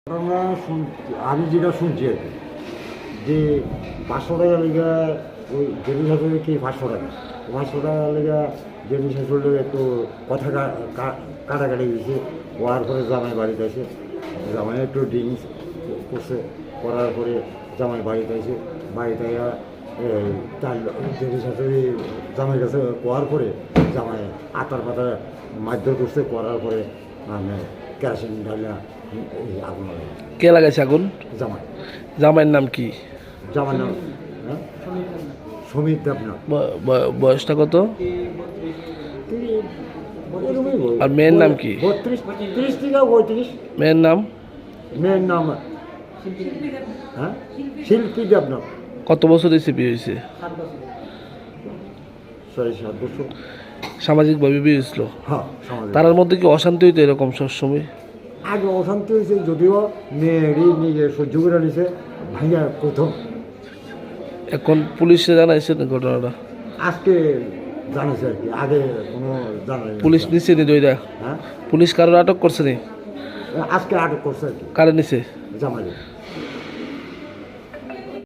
ঘটনা আমি যেটা শুনছি আর কি, যে 500 টাকা লেগে ওই জেলু শাশুড়ি কি 500 টাকা 500 টাকা লেগে জেলু শাশুড়ি একটু কথা কাটাকাটি দিয়েছে। হওয়ার পরে জামাই বাড়িতে আসে, জামাই একটু ড্রিঙ্কস করছে, করার পরে জামাই বাড়িতে আসে, বাড়িতে তার জেলু শাশুড়ি জামাই কাছে কোয়ার পরে জামাই আতার পাতার মারধর করছে, করার পরে মানে কেরোসিন ঢালা আগুন লাগে। কে লাগাইছে আগুন? জামাই। জামাইয়ের নাম কি? জামাই নাম সমীর দেবনাথ। বয়সটা কত? আর মেয়ের নাম কি? 32, 30 থেকে 35। মেয়ের নাম? মেয়ের নাম শিল্পী দেবনাথ। কত বছর হয়েছে বিয়ে হয়েছে? 6-7 বছর। সামাজিকভাবে বিয়ে হয়েছিল? হ্যাঁ, সমাজে। তার মধ্যে কি অশান্তি হইতো এরকম সবসময়? আগে অশান্তি হয়েছে, যদিও মেয়েরই নিজে সহ্য করে নিছে, ভাইয়া প্রথম। এখন পুলিশে জানাইছে না ঘটনাটা? আজকে জানিছে আর কি, আগে কোনো জানা নেই। পুলিশ নিচ্ছে নি দইরা? হ্যাঁ, পুলিশ কারোর আটক করছে নি? আজকে আটক করছে আর কি। কারে নিছে? জামাই।